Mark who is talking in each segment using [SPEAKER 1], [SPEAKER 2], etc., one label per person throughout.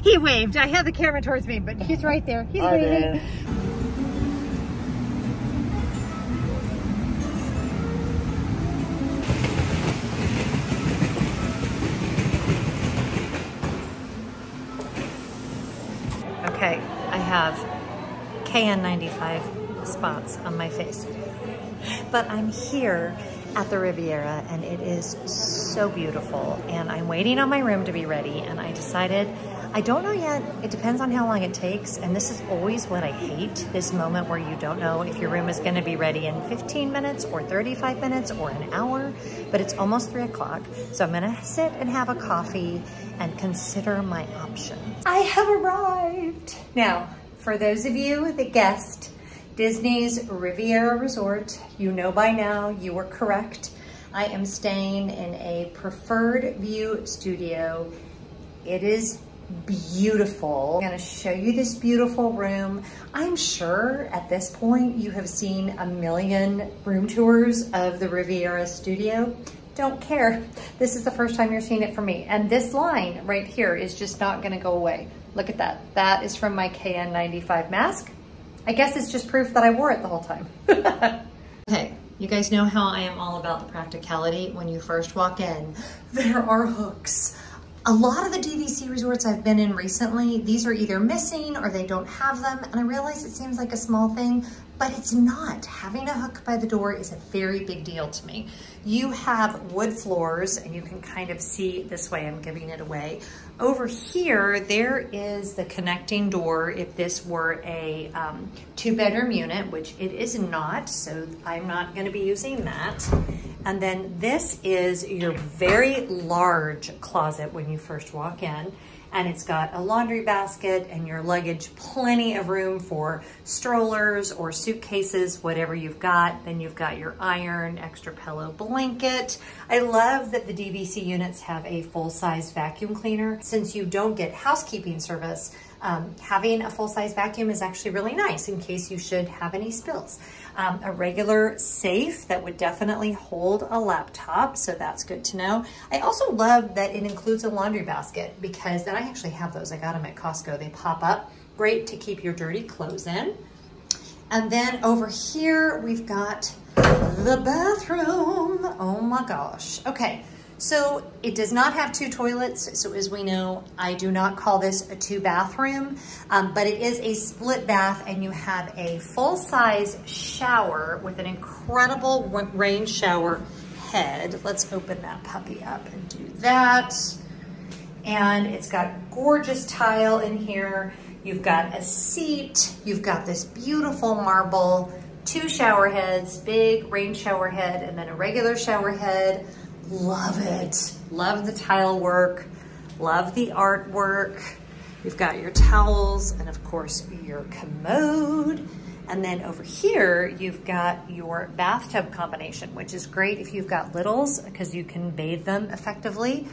[SPEAKER 1] He waved. I had the camera towards me, but he's right there. He's waving. Okay, I have KN95 spots on my face, but I'm here at the Riviera and it is so beautiful, and I'm waiting on my room to be ready, and I decided, I don't know yet, it depends on how long it takes, and this is always what I hate, this moment where you don't know if your room is going to be ready in 15 minutes or 35 minutes or an hour, but it's almost 3 o'clock, so I'm gonna sit and have a coffee and consider my options. I have arrived. Now, for those of you that guessed Disney's Riviera Resort, you know by now, you were correct. I am staying in a preferred view studio. It is beautiful. I'm gonna show you this beautiful room. I'm sure at this point you have seen a million room tours of the Riviera studio. Don't care. This is the first time you're seeing it from me. And this line right here is just not gonna go away. Look at that. That is from my KN95 mask. I guess it's just proof that I wore it the whole time. Okay, you guys know how I am all about the practicality. When you first walk in, there are hooks. A lot of the DVC resorts I've been in recently, these are either missing or they don't have them. And I realize it seems like a small thing, but it's not. Having a hook by the door is a very big deal to me. You have wood floors, and you can kind of see this way, I'm giving it away. Over here, there is the connecting door if this were a 2-bedroom unit, which it is not, so I'm not gonna be using that. And then this is your very large closet when you first walk in. And it's got a laundry basket and your luggage, plenty of room for strollers or suitcases, whatever you've got. Then you've got your iron, extra pillow blanket. I love that the DVC units have a full-size vacuum cleaner. Since you don't get housekeeping service, having a full-size vacuum is actually really nice in case you should have any spills. A regular safe that would definitely hold a laptop, so that's good to know. I also love that it includes a laundry basket, because then I actually have those. I got them at Costco. They pop up. Great to keep your dirty clothes in. And then over here, we've got the bathroom. Oh my gosh. Okay. So it does not have 2 toilets. So as we know, I do not call this a 2-bathroom, but it is a split bath, and you have a full-size shower with an incredible rain shower head. Let's open that puppy up and do that. And it's got gorgeous tile in here. You've got a seat. You've got this beautiful marble, 2 shower heads, big rain shower head, and then a regular shower head. Love it. Love the tile work. Love the artwork. You've got your towels and of course your commode. And then over here, you've got your bathtub combination, which is great if you've got littles because you can bathe them effectively.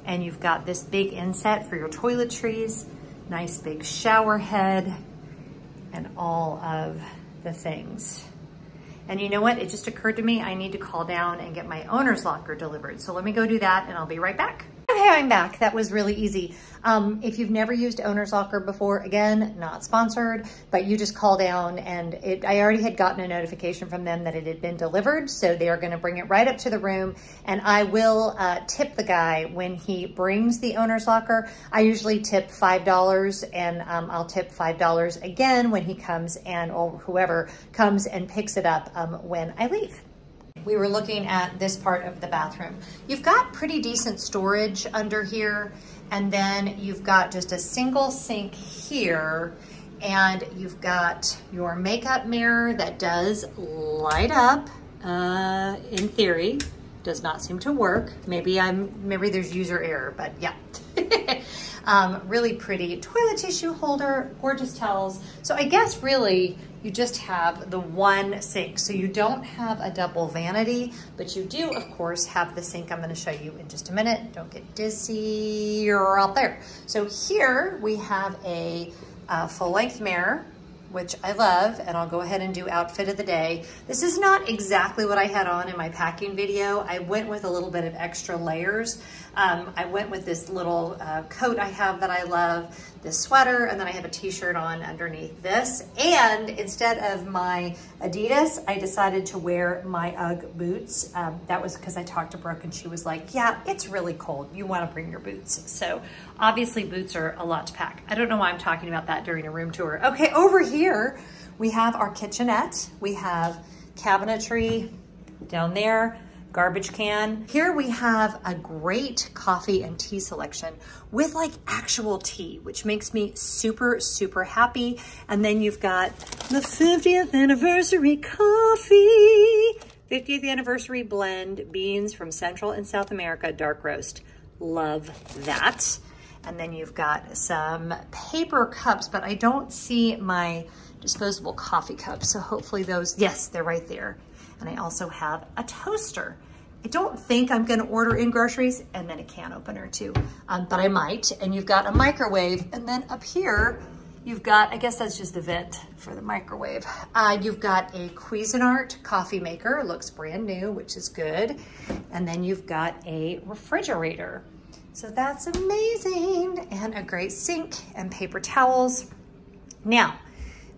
[SPEAKER 1] And you've got this big inset for your toiletries, nice big shower head, and all of the things. And you know what? It just occurred to me, I need to call down and get my owner's locker delivered. So let me go do that and I'll be right back. Okay, I'm back. That was really easy. If you've never used owner's locker before, again, not sponsored, but you just call down and I already had gotten a notification from them that it had been delivered. So they are going to bring it right up to the room, and I will tip the guy when he brings the owner's locker. I usually tip $5, and I'll tip $5 again when he comes or whoever comes and picks it up when I leave. We were looking at this part of the bathroom. You've got pretty decent storage under here, and then you've got just a single sink here, and you've got your makeup mirror that does light up, in theory. Does not seem to work. Maybe there's user error, but yeah. Really pretty toilet tissue holder, gorgeous towels. So I guess really you just have the one sink. So you don't have a double vanity, but you do of course have the sink I'm gonna show you in just a minute. Don't get dizzy, you're out there. So here we have a full-length mirror. which I love, and I'll go ahead and do outfit of the day. This is not exactly what I had on in my packing video. I went with a little bit of extra layers. I went with this little coat I have that I love, this sweater, and then I have a t-shirt on underneath this. And instead of my Adidas, I decided to wear my UGG boots. That was because I talked to Brooke and she was like, yeah, it's really cold. You want to bring your boots. So obviously boots are a lot to pack. I don't know why I'm talking about that during a room tour. Okay, over here, we have our kitchenette. We have cabinetry down there, garbage can. Here we have a great coffee and tea selection with like actual tea, which makes me super, super happy. And then you've got the 50th anniversary coffee, 50th anniversary blend, beans from Central and South America, dark roast. Love that. And then you've got some paper cups, but I don't see my disposable coffee cups. So hopefully those, yes, they're right there. And I also have a toaster. I don't think I'm gonna order in groceries, and then a can opener too, but I might. And you've got a microwave, and then up here, you've got, I guess that's just the vent for the microwave. You've got a Cuisinart coffee maker, looks brand new, which is good. And then you've got a refrigerator. So that's amazing, and a great sink and paper towels. Now,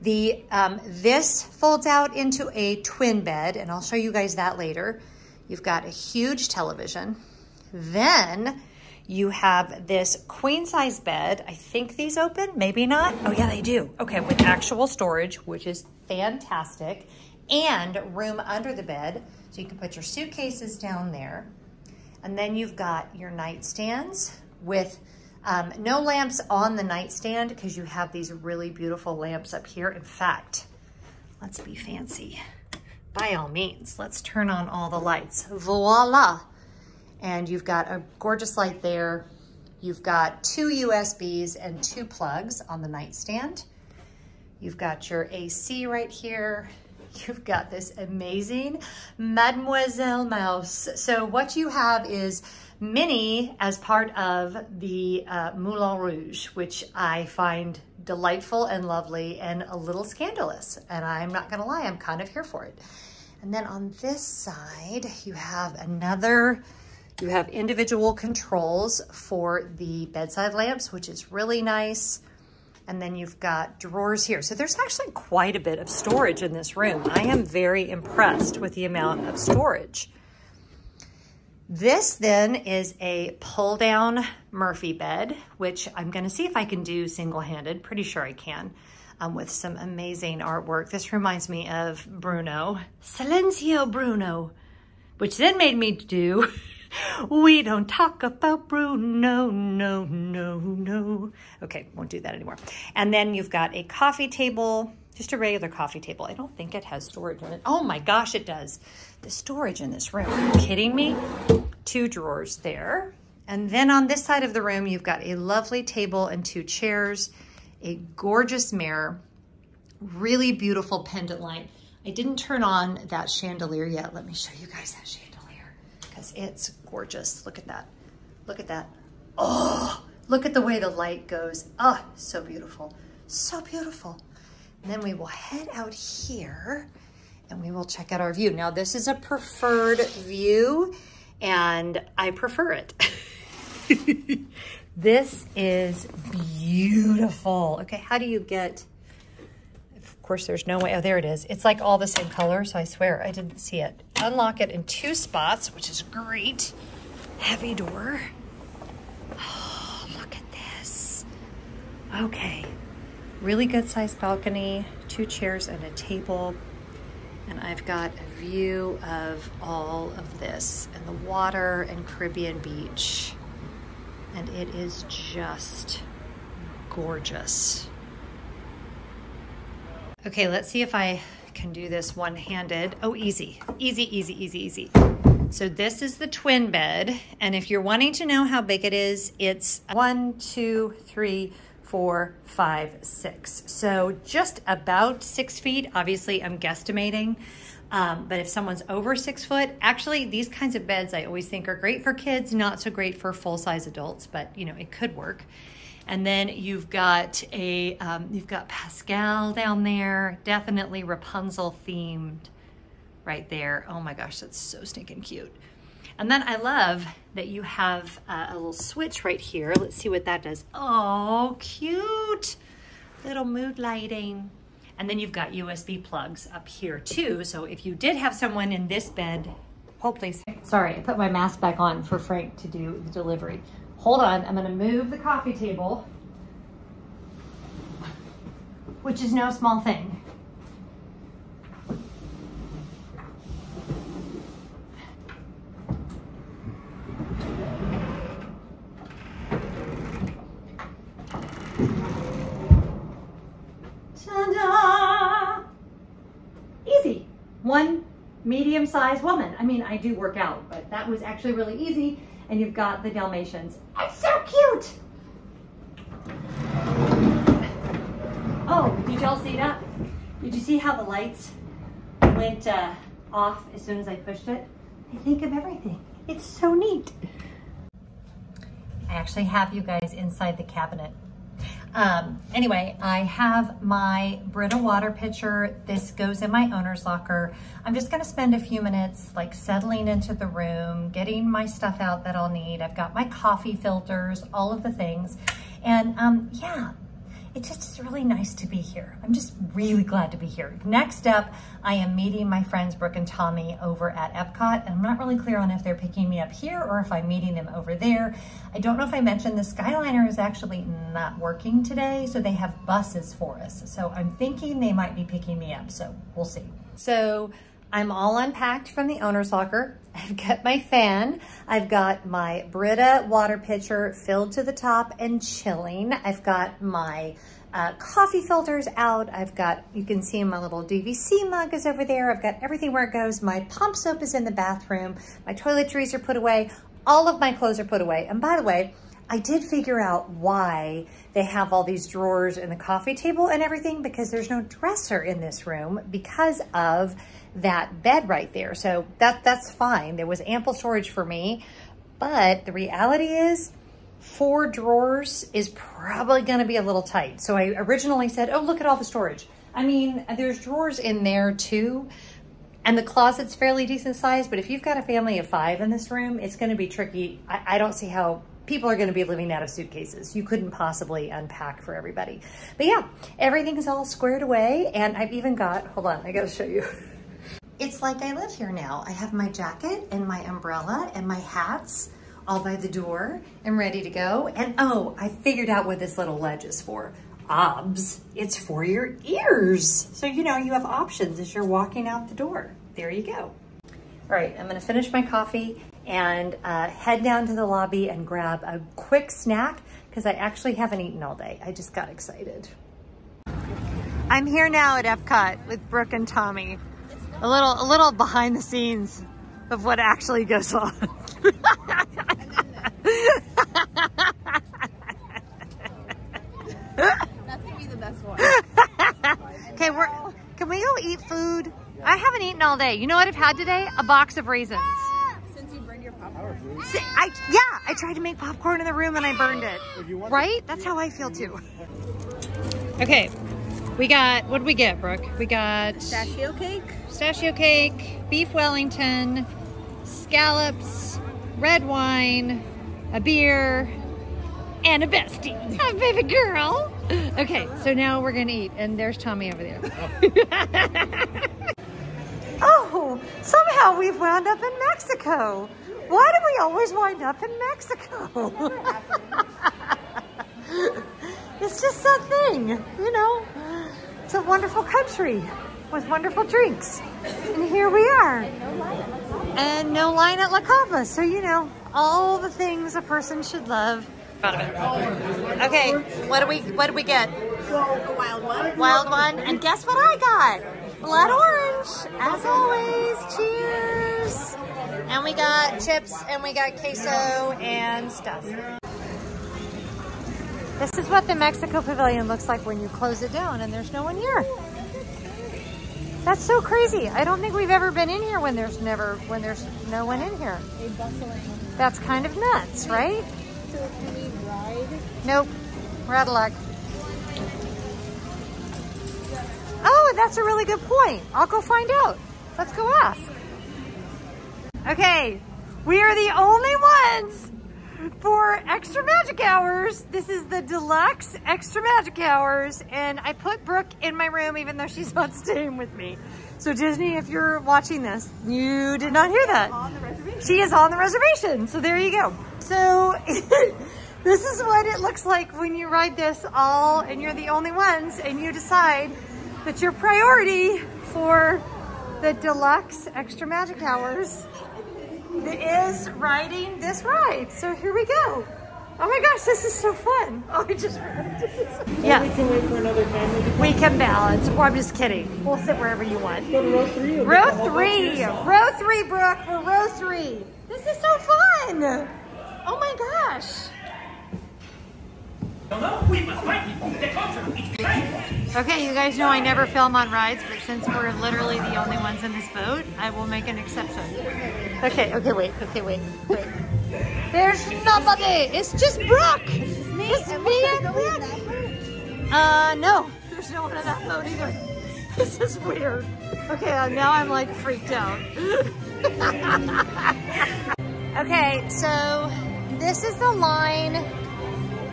[SPEAKER 1] this folds out into a twin bed, and I'll show you guys that later. You've got a huge television. Then you have this queen size bed. I think these open, maybe not. Oh yeah, they do. Okay, with actual storage, which is fantastic, and room under the bed. So you can put your suitcases down there. And then you've got your nightstands with no lamps on the nightstand because you have these really beautiful lamps up here. In fact, let's be fancy. By all means, let's turn on all the lights. Voila. And you've got a gorgeous light there. You've got 2 USBs and 2 plugs on the nightstand. You've got your AC right here. You've got this amazing Mademoiselle Mouse. So what you have is Minnie as part of the Moulin Rouge, which I find delightful and lovely and a little scandalous. And I'm not gonna lie, I'm kind of here for it. And then on this side, you have individual controls for the bedside lamps, which is really nice. And then you've got drawers here. So there's actually quite a bit of storage in this room. I am very impressed with the amount of storage. This then is a pull down Murphy bed, which I'm gonna see if I can do single-handed. Pretty sure I can, with some amazing artwork. This reminds me of Bruno. Silencio, Bruno, which then made me do We don't talk about Bruno, no, no, no. Okay, won't do that anymore. And then you've got a coffee table, just a regular coffee table. I don't think it has storage in it. Oh my gosh, it does. The storage in this room, are you kidding me? 2 drawers there. And then on this side of the room, you've got a lovely table and 2 chairs, a gorgeous mirror, really beautiful pendant light. I didn't turn on that chandelier yet. Let me show you guys that chandelier because it's gorgeous. Look at that. Look at that. Oh, look at the way the light goes. Oh, so beautiful. So beautiful. And then we will head out here and we will check out our view. Now this is a preferred view and I prefer it. This is beautiful. Okay, how do you get, of course there's no way, oh there it is. It's like all the same color, so I swear I didn't see it. Unlock it in 2 spots, which is great. Heavy door. Oh, look at this. Okay, really good sized balcony, 2 chairs and a table. And I've got a view of all of this and the water and Caribbean beach. And it is just gorgeous. Okay, let's see if I can do this one-handed. Oh, easy, easy, easy, easy, easy. So this is the twin bed. And if you're wanting to know how big it is, it's 1, 2, 3, 4, 5, 6. So just about 6 feet. Obviously, I'm guesstimating. But if someone's over 6 foot, actually these kinds of beds I always think are great for kids, not so great for full-size adults, but you know, it could work. And then you've got Pascal down there, definitely Rapunzel themed right there. Oh my gosh, that's so stinking cute. And then I love that you have a little switch right here. Let's see what that does. Oh, cute. Little mood lighting. And then you've got USB plugs up here too. So if you did have someone in this bed, hopefully. Sorry, I put my mask back on for Frank to do the delivery. Hold on, I'm gonna move the coffee table, which is no small thing. Ta-da! Easy. One medium-sized woman. I mean, I do work out, but that was actually really easy. And you've got the Dalmatians. It's so cute! Oh, did y'all see that? Did you see how the lights went off as soon as I pushed it? I think of everything. It's so neat. I actually have you guys inside the cabinet. Anyway, I have my Brita water pitcher. This goes in my owner's locker. I'm just gonna spend a few minutes like settling into the room, getting my stuff out that I'll need. I've got my coffee filters, all of the things. And yeah, it just is really nice to be here. I'm just really glad to be here. Next up, I am meeting my friends Brooke and Tommy over at Epcot, and I'm not really clear on if they're picking me up here or if I'm meeting them over there. I don't know if I mentioned the Skyliner is actually not working today, so they have buses for us. So I'm thinking they might be picking me up, so we'll see. So I'm all unpacked from the owner's locker. I've got my fan. I've got my Brita water pitcher filled to the top and chilling. I've got my coffee filters out. I've got, you can see my little DVC mug is over there. I've got everything where it goes. My pump soap is in the bathroom. My toiletries are put away. All of my clothes are put away. And by the way, I did figure out why they have all these drawers in the coffee table and everything, because there's no dresser in this room because of that bed right there. So that's fine. There was ample storage for me, but the reality is 4 drawers is probably gonna be a little tight. So I originally said, oh, look at all the storage. I mean, there's drawers in there too, and the closet's fairly decent size, but if you've got a family of 5 in this room, it's gonna be tricky. I don't see how people are gonna be living out of suitcases. You couldn't possibly unpack for everybody. But yeah, everything's all squared away, and I've even got, hold on, I gotta show you. It's like I live here now. I have my jacket and my umbrella and my hats all by the door and ready to go. And oh, I figured out what this little ledge is for. OBS, it's for your ears. So you know, you have options as you're walking out the door. There you go. All right, I'm gonna finish my coffee and head down to the lobby and grab a quick snack because I actually haven't eaten all day. I just got excited. I'm here now at Epcot with Brooke and Tommy. A little behind the scenes of what actually goes on.
[SPEAKER 2] That's gonna be the best one.
[SPEAKER 1] Okay, can we go eat food? I haven't eaten all day. You know what I've had today? A box of raisins.
[SPEAKER 2] Since you burned your popcorn.
[SPEAKER 1] I tried to make popcorn in the room and I burned it. Right? That's how I feel too. Okay, we got, what did we get, Brooke? We got pistachio cake, beef Wellington, scallops, red wine, a beer, and a bestie, a baby girl. Okay, so now we're gonna eat, and there's Tommy over there. Oh, somehow we've wound up in Mexico. Why do we always wind up in Mexico? It's just a thing, you know? It's a wonderful country with wonderful drinks. And here we are. And no line at La Cava. So, you know, all the things a person should love. Okay, what do we get?
[SPEAKER 2] A wild one.
[SPEAKER 1] Wild one. And guess what I got? Blood orange, as always. Cheers. And we got chips and we got queso and stuff. This is what the Mexico Pavilion looks like when you close it down and there's no one here. That's so crazy. I don't think we've ever been in here when there's no one in here. That's kind of nuts, right?
[SPEAKER 2] So can we ride?
[SPEAKER 1] Nope. We're out of luck. Oh, that's a really good point. I'll go find out. Let's go ask. Okay, we are the only ones for Extra Magic Hours. This is the Deluxe Extra Magic Hours, and I put Brooke in my room even though she's not staying with me. So Disney, if you're watching this, you did not hear that.
[SPEAKER 2] On the reservation.
[SPEAKER 1] She is on the reservation, so there you go. So this is what it looks like when you ride this all, and you're the only ones, and you decide that your priority for the Deluxe Extra Magic Hours is riding this ride. So here we go. Oh my gosh, this is so fun. Oh, I just yeah.
[SPEAKER 3] We can wait for another family to come.
[SPEAKER 1] We can balance. Well, I'm just kidding. We'll sit wherever you want.
[SPEAKER 3] Go to row 3.
[SPEAKER 1] Row 3. Row 3, Brooke. We're row 3. This is so fun. Oh my gosh. Okay, you guys know I never film on rides, but since we're literally the only ones in this boat, I will make an exception. Okay, wait. There's nobody. It's just Brooke. It's me and Brooke. No, there's no one in that boat either. This is weird. Okay, now I'm like freaked out. Okay, so this is the line,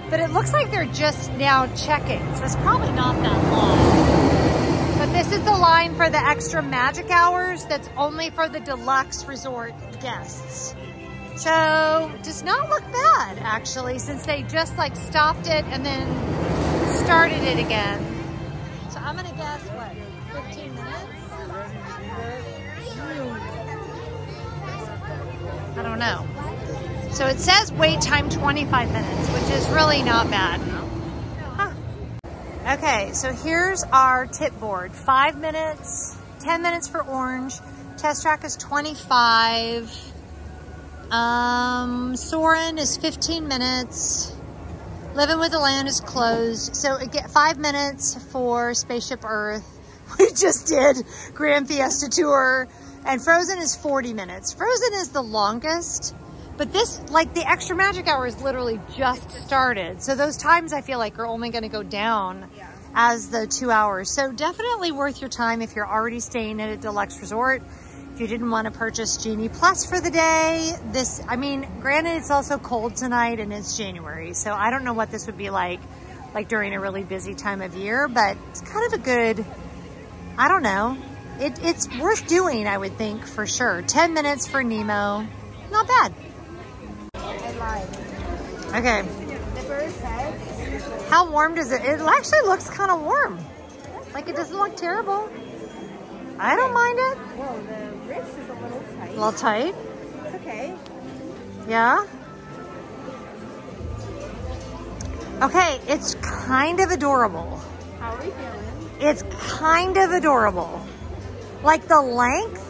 [SPEAKER 1] but it looks like they're just now checking, so it's probably not that long. But this is the line for the Extra Magic Hours that's only for the Deluxe Resort guests. So does not look bad actually, since they just like stopped it and then started it again. So I'm gonna guess what, 15 minutes? I don't know. So it says wait time 25 minutes, which is really not bad. Huh. Okay, so here's our tip board. 5 minutes, 10 minutes for orange. Test track is 25. Soarin' is 15 minutes. Living with the Land is closed. So it get 5 minutes for Spaceship Earth. We just did Grand Fiesta Tour. And Frozen is 40 minutes. Frozen is the longest. But this, like the Extra Magic Hour is literally just started. So those times I feel like are only going to go down as the 2 hours. So definitely worth your time if you're already staying at a Deluxe Resort. If you didn't want to purchase Genie Plus for the day, this, I mean, granted it's also cold tonight and it's January. So I don't know what this would be like during a really busy time of year, but it's kind of a good, I don't know. It's worth doing, I would think, for sure. 10 minutes for Nemo. Not bad.
[SPEAKER 2] I lied.
[SPEAKER 1] Okay.
[SPEAKER 2] The bird says.
[SPEAKER 1] How warm does it? It actually looks kind of warm. Like it doesn't look terrible. I don't mind it.
[SPEAKER 2] Well, the wrist is a little tight.
[SPEAKER 1] A little tight.
[SPEAKER 2] It's okay.
[SPEAKER 1] Yeah. Okay, it's kind of adorable.
[SPEAKER 2] How are we feeling?
[SPEAKER 1] It's kind of adorable. Like the length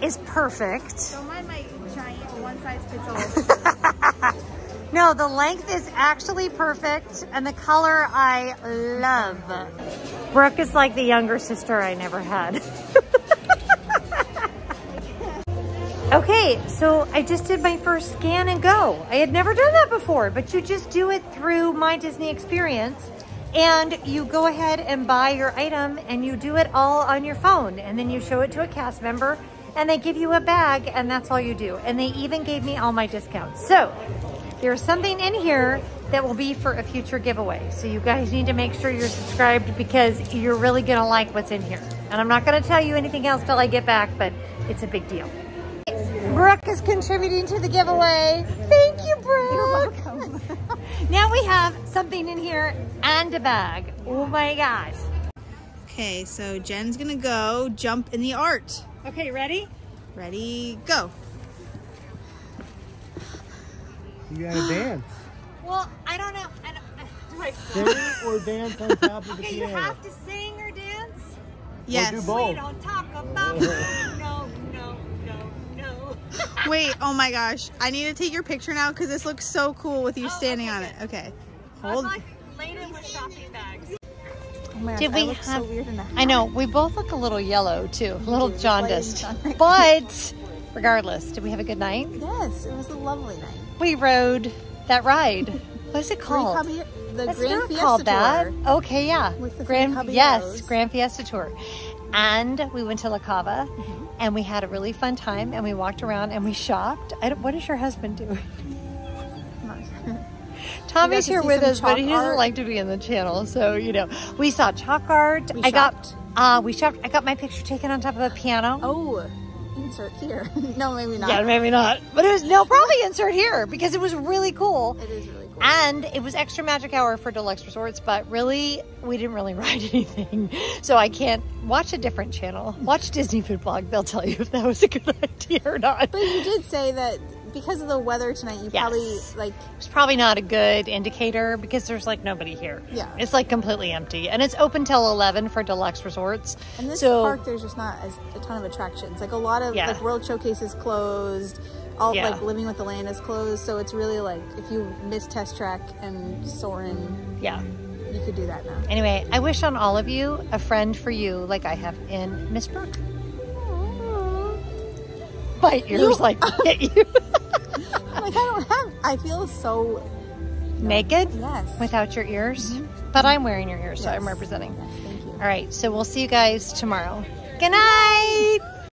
[SPEAKER 1] is perfect.
[SPEAKER 2] Don't mind my giant one-size-fits-all.
[SPEAKER 1] No, the length is actually perfect, and the color I love. Brooke is like the younger sister I never had. Okay, so I just did my first scan and go. I had never done that before, but you just do it through My Disney Experience, and you go ahead and buy your item, and you do it all on your phone, and then you show it to a cast member, and they give you a bag, and that's all you do. And they even gave me all my discounts. So there's something in here that will be for a future giveaway. So you guys need to make sure you're subscribed because you're really gonna like what's in here. And I'm not gonna tell you anything else till I get back, but it's a big deal. Brooke is contributing to the giveaway. Thank you, Brooke. You're welcome. Now we have something in here and a bag. Oh my gosh.
[SPEAKER 2] Okay, so Jen's gonna go jump in the art.
[SPEAKER 1] Okay, ready?
[SPEAKER 2] Ready, go.
[SPEAKER 3] You gotta dance.
[SPEAKER 1] Well, I don't know. Do I
[SPEAKER 3] Sing or dance on top of the
[SPEAKER 1] Okay,
[SPEAKER 3] piano.
[SPEAKER 1] you have to sing or dance?
[SPEAKER 2] Yes.
[SPEAKER 3] do both.
[SPEAKER 1] We don't talk about no.
[SPEAKER 2] Wait, oh my gosh. I need to take your picture now because this looks so cool with you standing on it. Okay. Hold.
[SPEAKER 1] I'm like laden with shopping bags.
[SPEAKER 2] Oh my gosh,
[SPEAKER 1] Did we
[SPEAKER 2] I look
[SPEAKER 1] have,
[SPEAKER 2] so weird in the hat.
[SPEAKER 1] I know, we both look a little yellow too, a little jaundiced. But regardless, did we have a good night?
[SPEAKER 2] Yes, it was a lovely night.
[SPEAKER 1] We rode that ride. What's it called?
[SPEAKER 2] The
[SPEAKER 1] It's
[SPEAKER 2] Grand
[SPEAKER 1] not
[SPEAKER 2] Fiesta
[SPEAKER 1] called that.
[SPEAKER 2] Tour.
[SPEAKER 1] Okay, yeah.
[SPEAKER 2] With the
[SPEAKER 1] Grand,
[SPEAKER 2] Caballeros.
[SPEAKER 1] yes, Grand Fiesta Tour. And we went to La Cava, and we had a really fun time, and we walked around and we shopped. What is your husband doing? Tommy's here with us, but he doesn't like to be in the channel, so you know. We saw chalk art. We shopped. I got my picture taken on top of a piano.
[SPEAKER 2] Oh, insert here. No, maybe not.
[SPEAKER 1] Yeah, maybe not. But it was probably insert here because it was really cool.
[SPEAKER 2] It is really cool.
[SPEAKER 1] And it was extra magic hour for Deluxe Resorts, but really, we didn't really ride anything. So I can't watch a different channel. Watch Disney Food Blog. They'll tell you if that was a good idea or not.
[SPEAKER 2] But you did say that because of the weather tonight, you probably like...
[SPEAKER 1] It's probably not a good indicator because there's like nobody here.
[SPEAKER 2] Yeah.
[SPEAKER 1] It's like completely empty. And it's open till 11 for Deluxe Resorts.
[SPEAKER 2] And this park, there's just not a ton of attractions. Like a lot of like World Showcase is closed. Like Living with the Land is closed. So it's really like if you miss Test Track and Soarin', you could do that now. Anyway,
[SPEAKER 1] I wish on all of you a friend for you like I have in Miss Brooke. My ears like hit you.
[SPEAKER 2] Like I feel so
[SPEAKER 1] naked.
[SPEAKER 2] Yes.
[SPEAKER 1] Without your ears. But I'm wearing your ears, so I'm representing.
[SPEAKER 2] Yes, thank you.
[SPEAKER 1] All right, so we'll see you guys tomorrow. Good night.